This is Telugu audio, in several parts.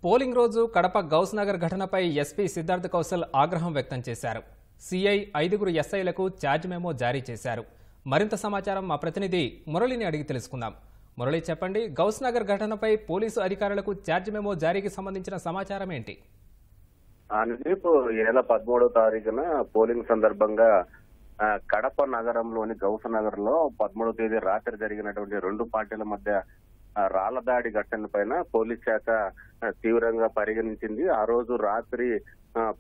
పోలింగ్ రోజు కడప గౌస్ నగర్ ఘటనపై ఎస్పీ సిద్ధార్థ కౌశల్ ఆగ్రహం వ్యక్తం చేశారు. సీఐ 5 ఎస్ఐలకు ఛార్జ్ మెమో జారీ చేశారు. మరింత సమాచారం మా ప్రతినిధి మురళిని అడిగి తెలుసుకుందాం. మురళి, చెప్పండి, గౌస్ నగర్ ఘటనపై పోలీసు అధికారులకు ఛార్జ్ మెమో జారీకి సంబంధించిన సమాచారం ఏంటి? ఈ నెల 13వ తారీఖున పోలింగ్ సందర్భంగా కడప నగరంలోని గౌస్ నగర్ లో 13వ తేదీ రాత్రి జరిగినటువంటి రెండు పార్టీల మధ్య రాళ్ల దాడి ఘటన పైన పోలీస్ శాఖ తీవ్రంగా పరిగణించింది. ఆ రోజు రాత్రి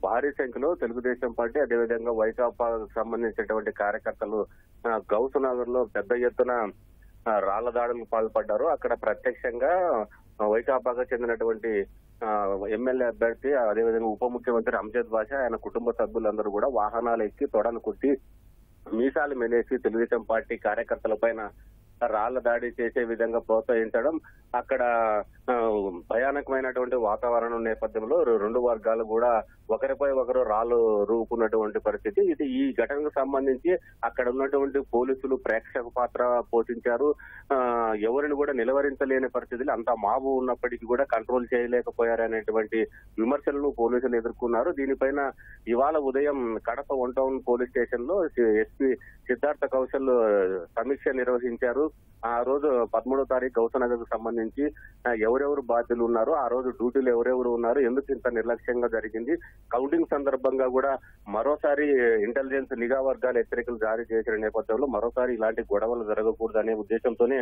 భారీ సంఖ్యలో తెలుగుదేశం పార్టీ అదేవిధంగా వైకాపాకు సంబంధించినటువంటి కార్యకర్తలు గౌస్ నగర్ లో పెద్ద ఎత్తున రాళ్ల దాడులకు పాల్పడ్డారు. అక్కడ ప్రత్యక్షంగా వైకాపాకు చెందినటువంటి ఎమ్మెల్యే అభ్యర్థి అదేవిధంగా ఉప ముఖ్యమంత్రి అంజద్ బాషా ఆయన కుటుంబ సభ్యులందరూ కూడా వాహనాలు ఎక్కి తొడను కుట్టి మీసాలు మెలేసి తెలుగుదేశం పార్టీ కార్యకర్తల పైన రాళ్ల దాడి చేసే విధంగా ప్రోత్సహించడం, అక్కడ భయానకమైనటువంటి వాతావరణం నేపథ్యంలో రెండు వర్గాలు కూడా ఒకరిపై ఒకరు రాళ్లు రూపుకున్నటువంటి పరిస్థితి. ఇది ఈ ఘటనకు సంబంధించి అక్కడ ఉన్నటువంటి పోలీసులు ప్రేక్షక పాత్ర పోషించారు. ఎవరిని కూడా నిలవరించలేని పరిస్థితులు, అంత మాబు ఉన్నప్పటికీ కూడా కంట్రోల్ చేయలేకపోయారనేటువంటి విమర్శలను పోలీసులు ఎదుర్కొన్నారు. దీనిపైన ఇవాళ ఉదయం కడప 1 టౌన్ పోలీస్ స్టేషన్ లో ఎస్పీ సిద్ధార్థ కౌశల్ సమీక్ష నిర్వహించారు. ఆ రోజు 13వ తారీఖు గౌస్ నగర్ కు సంబంధించి ఎవరెవరు బాధ్యులు ఉన్నారు, ఆ రోజు డ్యూటీలు ఎవరెవరు ఉన్నారు, ఎందుకు ఇంత నిర్లక్ష్యంగా జరిగింది, కౌంటింగ్ సందర్భంగా కూడా మరోసారి ఇంటెలిజెన్స్ నిఘా వర్గాలు హెచ్చరికలు జారీ చేసిన నేపథ్యంలో మరోసారి ఇలాంటి గొడవలు జరగకూడదు అనే ఉద్దేశంతోనే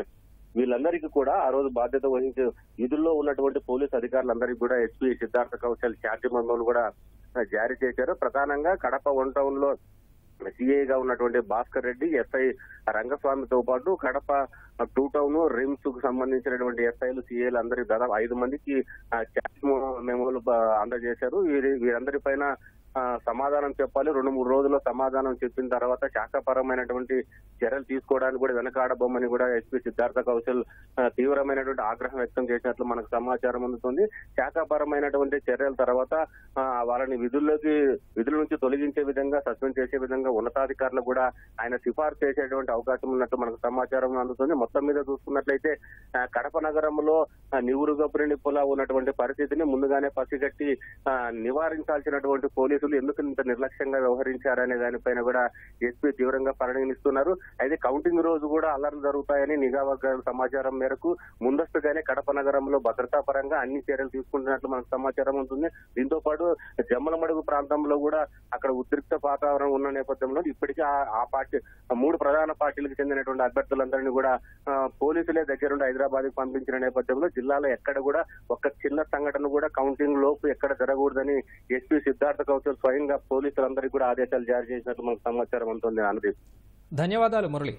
వీళ్ళందరికీ కూడా ఆ రోజు బాధ్యత వహించే విధుల్లో ఉన్నటువంటి పోలీసు అధికారులందరికీ కూడా ఎస్పీ సిద్ధార్థ కౌశల్ ఛార్జ్ మెమోలు కూడా జారీ చేశారు. ప్రధానంగా కడప 1 టౌన్ లో సిఐగా ఉన్నటువంటి భాస్కర్ రెడ్డి, ఎస్ఐ రంగస్వామితో పాటు కడప 2 టౌన్ రిమ్స్ కు సంబంధించినటువంటి ఎస్ఐలు సిఐలు అందరికి దాదాపు 5 మందికి ఛార్జ్ మెమోలు అందజేశారు. వీరందరి పైన సమాధానం చెప్పాలి. 2-3 రోజుల్లో సమాధానం చెప్పిన తర్వాత శాఖాపరమైనటువంటి చర్యలు తీసుకోవడానికి కూడా వెనకాడబోమని కూడా ఎస్పీ సిద్ధార్థ కౌశల్ తీవ్రమైనటువంటి ఆగ్రహం వ్యక్తం చేసినట్లు మనకు సమాచారం అందుతుంది. శాఖాపరమైనటువంటి చర్యల తర్వాత వాళ్ళని విధుల నుంచి తొలగించే విధంగా, సస్పెండ్ చేసే విధంగా ఉన్నతాధికారులు కూడా ఆయన సిఫార్సు చేసేటువంటి అవకాశం ఉన్నట్టు మనకు సమాచారం అందుతుంది. మొత్తం మీద చూసుకున్నట్లయితే కడప నగరంలో నివురుగపురి నిప్పులా ఉన్నటువంటి పరిస్థితిని ముందుగానే పసిగట్టి నివారించాల్సినటువంటి పోలీసులు ఎందుకు ఇంత నిర్లక్ష్యంగా వ్యవహరించారనే దానిపైన కూడా ఎస్పీ తీవ్రంగా పరిగణిస్తున్నారు. అయితే కౌంటింగ్ రోజు కూడా అల్లర్లు జరుగుతాయని నిఘా వర్గాల సమాచారం మేరకు ముందస్తుగానే కడప నగరంలో భద్రతా పరంగా అన్ని చర్యలు తీసుకుంటున్నట్లు మనకు సమాచారం ఉంటుంది. దీంతో పాటు జమ్మలమడుగు ప్రాంతంలో కూడా అక్కడ ఉద్రిక్త వాతావరణం ఉన్న నేపథ్యంలో ఇప్పటికీ ఆ పార్టీ 3 ప్రధాన పార్టీలకు చెందినటువంటి అభ్యర్థులందరినీ కూడా పోలీసులే దగ్గరుండి హైదరాబాద్ కి పంపించిన నేపథ్యంలో జిల్లాలో ఎక్కడ కూడా ఒక చిన్న సంఘటన కూడా కౌంటింగ్ లోపు ఎక్కడ జరగకూడదని ఎస్పీ సిద్ధార్థ కౌశల్ స్వయంగా పోలీసులందరికీ కూడా ఆదేశాలు జారీ చేసినట్లు మనకు సమాచారం ఉంటుంది. ధన్యవాదాలు మురళి.